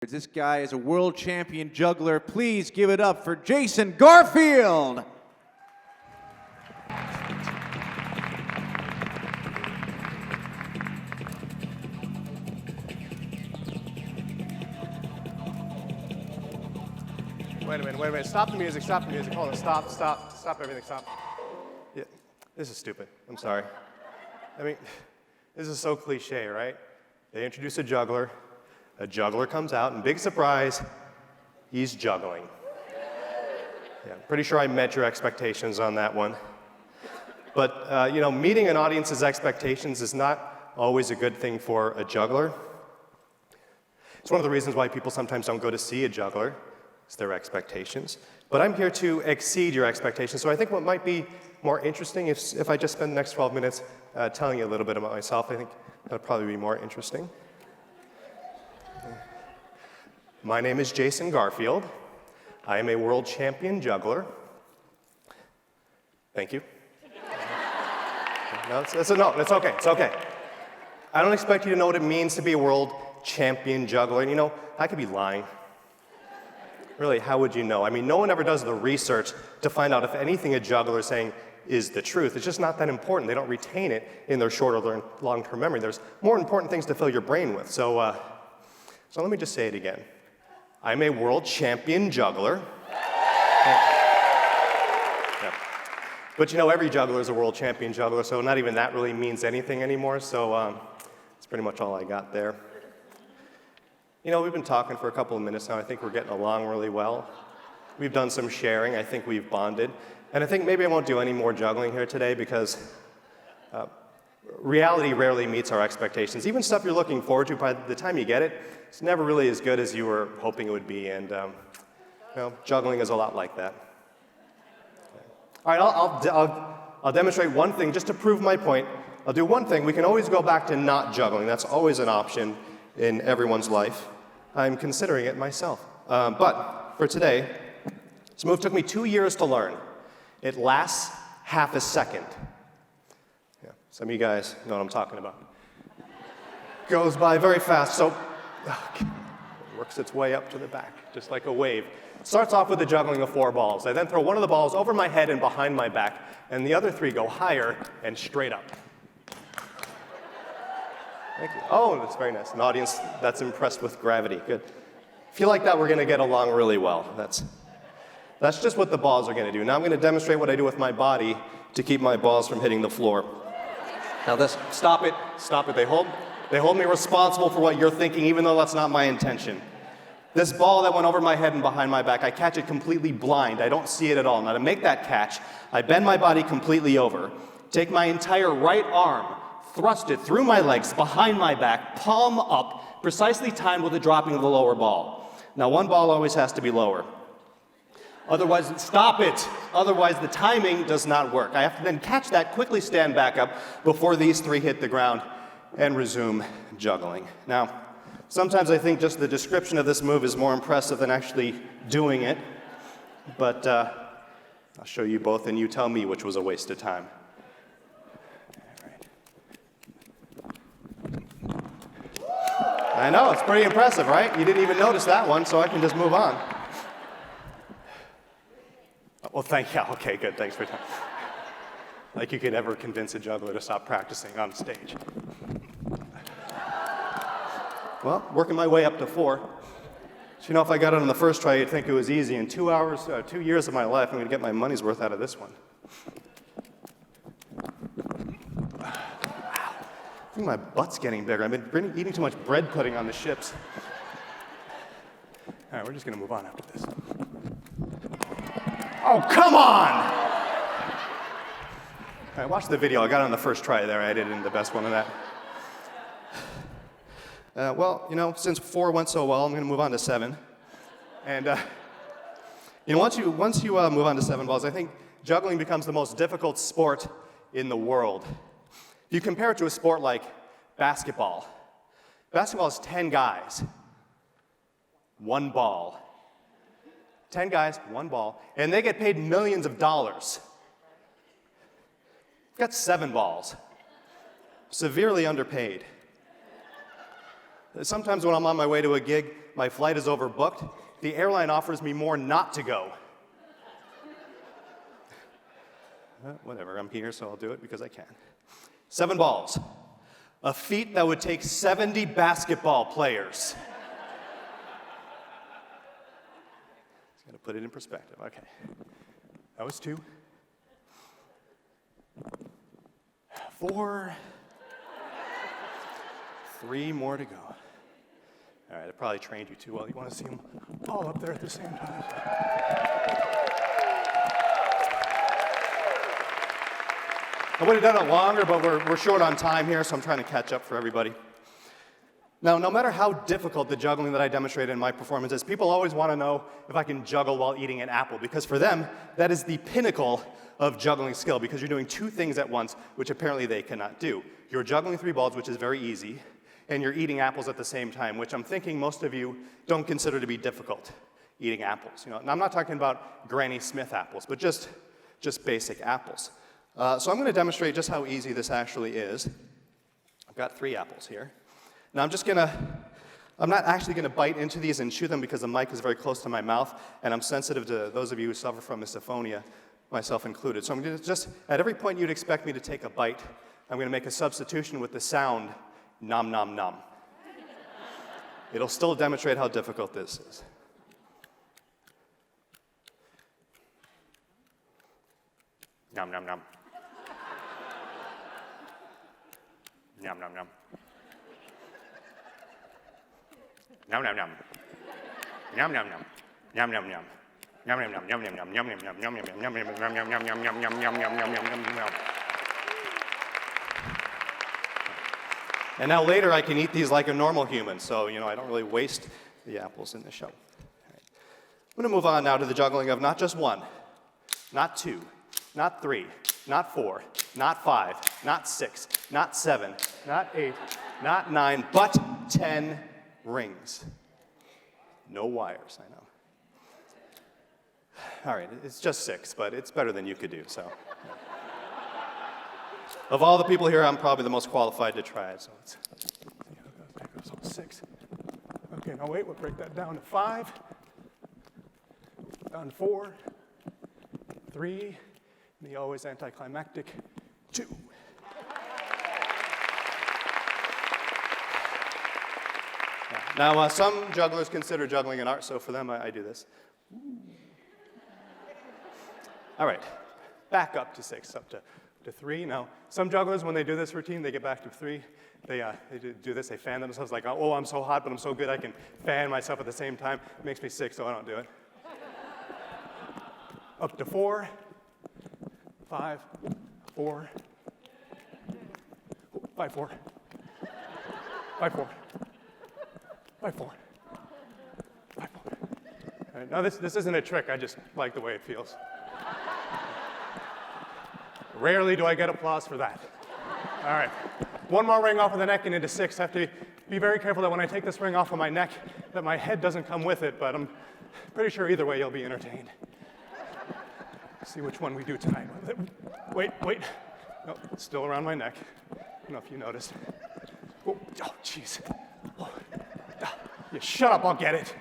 This guy is a world champion juggler. Please give it up for Jason Garfield. Wait a minute. Stop the music, Hold on, stop everything, stop. Yeah, this is stupid. I'm sorry. I mean, this is so cliche, right? They introduce a juggler comes out, and big surprise, he's juggling. Yeah, I'm pretty sure I met your expectations on that one. But, meeting an audience's expectations is not always a good thing for a juggler. It's one of the reasons why people sometimes don't go to see a juggler. It's their expectations. But I'm here to exceed your expectations. So I think what might be more interesting if I just spend the next 12 minutes telling you a little bit about myself, I think that would probably be more interesting. My name is Jason Garfield. I am a world champion juggler. Thank you. No, it's okay. I don't expect you to know what it means to be a world champion juggler. And I could be lying. Really, how would you know? I mean, no one ever does the research to find out if anything a juggler is saying is the truth. It's just not that important. They don't retain it in their short or long-term memory. There's more important things to fill your brain with. So let me just say it again. I'm a world champion juggler. Yeah. But every juggler is a world champion juggler, so not even that really means anything anymore. So that's pretty much all I got there. We've been talking for a couple of minutes now. I think we're getting along really well. We've done some sharing. I think we've bonded. And I think maybe I won't do any more juggling here today because reality rarely meets our expectations. Even stuff you're looking forward to, by the time you get it, it's never really as good as you were hoping it would be. And juggling is a lot like that. All right, I'll demonstrate one thing just to prove my point. I'll do one thing. We can always go back to not juggling. That's always an option in everyone's life. I'm considering it myself. But for today, this move took me 2 years to learn. It lasts half a second. Yeah, some of you guys know what I'm talking about. Goes by very fast, so works its way up to the back, just like a wave. Starts off with the juggling of 4 balls. I then throw one of the balls over my head and behind my back, and the other 3 go higher and straight up. Thank you. Oh, that's very nice. An audience that's impressed with gravity. Good. Feel like that we're going to get along really well. That's just what the balls are going to do. Now I'm going to demonstrate what I do with my body to keep my balls from hitting the floor. Now stop it. They hold me responsible for what you're thinking, even though that's not my intention. This ball that went over my head and behind my back, I catch it completely blind. I don't see it at all. Now to make that catch, I bend my body completely over, take my entire right arm, thrust it through my legs, behind my back, palm up, precisely timed with the dropping of the lower ball. Now, one ball always has to be lower. Otherwise, stop it. Otherwise, the timing does not work. I have to then catch that, quickly stand back up before these 3 hit the ground and resume juggling. Now, sometimes I think just the description of this move is more impressive than actually doing it. But I'll show you both, and you tell me which was a waste of time. I know, it's pretty impressive, right? You didn't even notice that one, so I can just move on. Well, thank you. Okay, good. Thanks for your time. Like you could ever convince a juggler to stop practicing on stage. Well, working my way up to 4. So, if I got it on the first try, you'd think it was easy. In 2 years of my life, I'm going to get my money's worth out of this one. I think my butt's getting bigger. I've been eating too much bread pudding on the ships. All right, we're just going to move on after this. Oh, come on! All right, watch the video. I got it on the first try there. I did the best one of that. Since 4 went so well, I'm going to move on to 7. And, once you move on to 7 balls, I think juggling becomes the most difficult sport in the world. You compare it to a sport like basketball. Basketball is 10 guys, 1 ball. 10 guys, 1 ball, and they get paid millions of dollars. We've got 7 balls, severely underpaid. Sometimes when I'm on my way to a gig, My flight is overbooked. The airline offers me more not to go. Whatever, I'm here, so I'll do it because I can. 7 balls. A feat that would take 70 basketball players. Just gotta put it in perspective. Okay. That was 2. 4. 3 more to go. All right, I probably trained you too well. You want to see them all up there at the same time? I would have done it longer, but we're short on time here, so I'm trying to catch up for everybody. Now, no matter how difficult the juggling that I demonstrated in my performance is, people always want to know if I can juggle while eating an apple, because for them, that is the pinnacle of juggling skill, because you're doing 2 things at once, which apparently they cannot do. You're juggling 3 balls, which is very easy, and you're eating apples at the same time, which I'm thinking most of you don't consider to be difficult, eating apples. You know, and I'm not talking about Granny Smith apples, but just basic apples. So I'm going to demonstrate just how easy this actually is. I've got 3 apples here. Now I'm not actually going to bite into these and chew them because the mic is very close to my mouth, and I'm sensitive to those of you who suffer from misophonia, myself included. So I'm going to just, at every point you'd expect me to take a bite, I'm going to make a substitution with the sound, nom nom nom. It'll still demonstrate how difficult this is. Nom nom nom. Nom nom nom. Nom nom nom. Nom nom nom. Nom nom nom. Nom nom nom. Nom nom nom. Nom nom nom. Nom nom nom. Nom nom nom. Nom nom nom. Nom nom nom. Nom nom nom. Nom nom nom. Nom. And now later I can eat these like a normal human, so you know I don't really waste the apples in the show. I'm going to move on now to the juggling of not just 1, not 2, not 3, not 4, not 5, not 6, not 7, not 8, not 9, but 10 rings. No wires, I know. All right, it's just 6, but it's better than you could do, so. Of all the people here, I'm probably the most qualified to try it, so let's see how it goes. 6. Okay, now wait, we'll break that down to 5, down to 4, 3, and the always anticlimactic 2. Now, some jugglers consider juggling an art, so for them, I do this. All right, back up to 6, up to 3. Now, some jugglers, when they do this routine, they get back to 3. They do this, they fan themselves like, oh, I'm so hot, but I'm so good, I can fan myself at the same time. It makes me sick, so I don't do it. Up to 4, 5, 4, 5, 4, 5, 4, 5, 4, 5, 4. All right, now this isn't a trick, I just like the way it feels. Rarely do I get applause for that. All right, 1 more ring off of the neck and into 6. I have to be very careful that when I take this ring off of my neck, that my head doesn't come with it, but I'm pretty sure either way you'll be entertained. Let's see which one we do tonight. Wait. No, it's still around my neck. I don't know if you noticed. Oh, jeez. Oh, you shut up, I'll get it.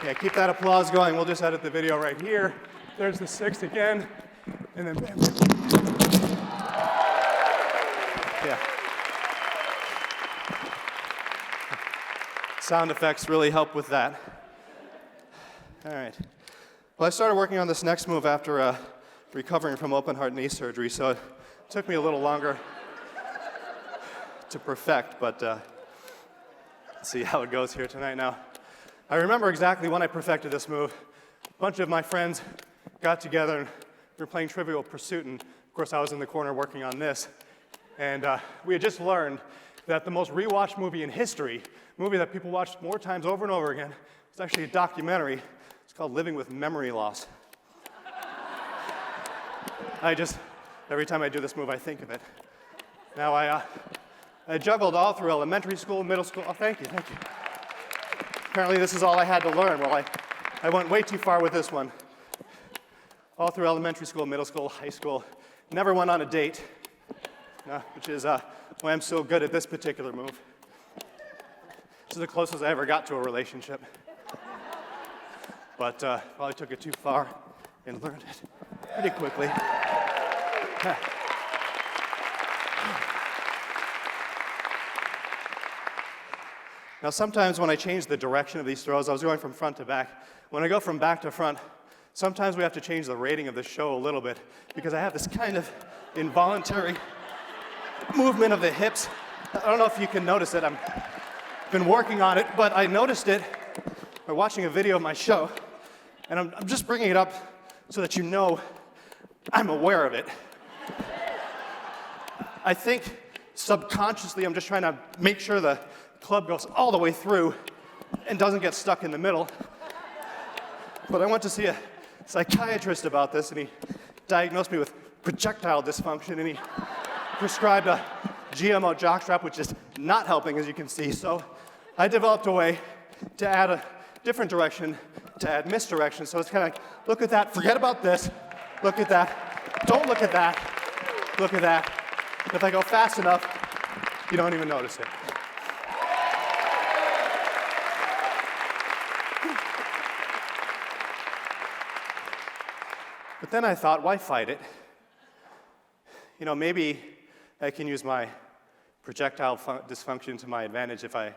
Yeah, keep that applause going. We'll just edit the video right here. There's the 6 again, and then bam. Yeah. Sound effects really help with that. All right. Well, I started working on this next move after recovering from open heart knee surgery, so it took me a little longer to perfect, but let's see how it goes here tonight now. I remember exactly when I perfected this move. A bunch of my friends got together and we were playing Trivial Pursuit, and of course I was in the corner working on this. And we had just learned that the most rewatched movie in history, a movie that people watched more times over and over again, it's actually a documentary. It's called Living with Memory Loss. Every time I do this move, I think of it. Now I juggled all through elementary school, middle school. Oh, thank you. Apparently this is all I had to learn. Well, I went way too far with this one. All through elementary school, middle school, high school, never went on a date, which is why I'm so good at this particular move. This is the closest I ever got to a relationship. But probably took it too far and learned it pretty quickly. Now, sometimes when I change the direction of these throws, I was going from front to back. When I go from back to front, sometimes we have to change the rating of the show a little bit because I have this kind of involuntary movement of the hips. I don't know if you can notice it. I've been working on it, but I noticed it by watching a video of my show, and I'm just bringing it up so that you know I'm aware of it. I think subconsciously I'm just trying to make sure the club goes all the way through and doesn't get stuck in the middle. But I went to see a psychiatrist about this, and he diagnosed me with projectile dysfunction, and he prescribed a GMO jockstrap, which is not helping, as you can see. So I developed a way to add a different direction, to add misdirection. So it's kind of like, look at that, forget about this, look at that, don't look at that, look at that. If I go fast enough, you don't even notice it. But then I thought, why fight it? You know, maybe I can use my projectile dysfunction to my advantage if I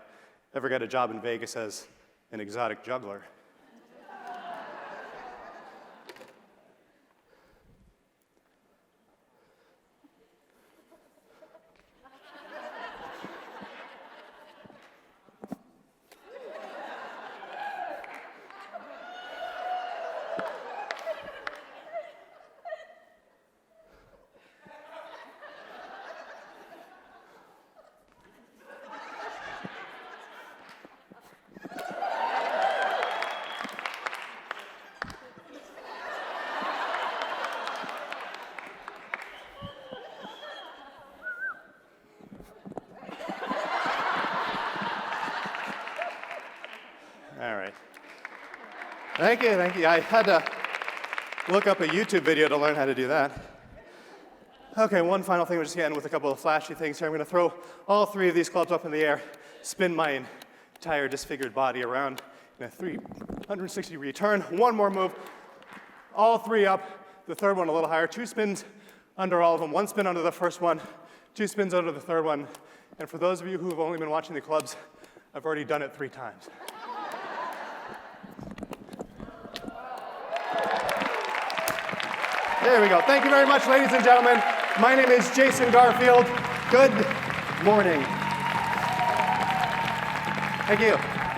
ever get a job in Vegas as an exotic juggler. All right. Thank you, thank you. I had to look up a YouTube video to learn how to do that. Okay, one final thing, we're just getting with a couple of flashy things here. I'm gonna throw all three of these clubs up in the air, spin my entire disfigured body around in a 360-degree turn. One more move, all three up, the third one a little higher. 2 spins under all of them, 1 spin under the first one, 2 spins under the third one. And for those of you who have only been watching the clubs, I've already done it 3 times. There we go. Thank you very much, ladies and gentlemen. My name is Jason Garfield. Good morning. Thank you.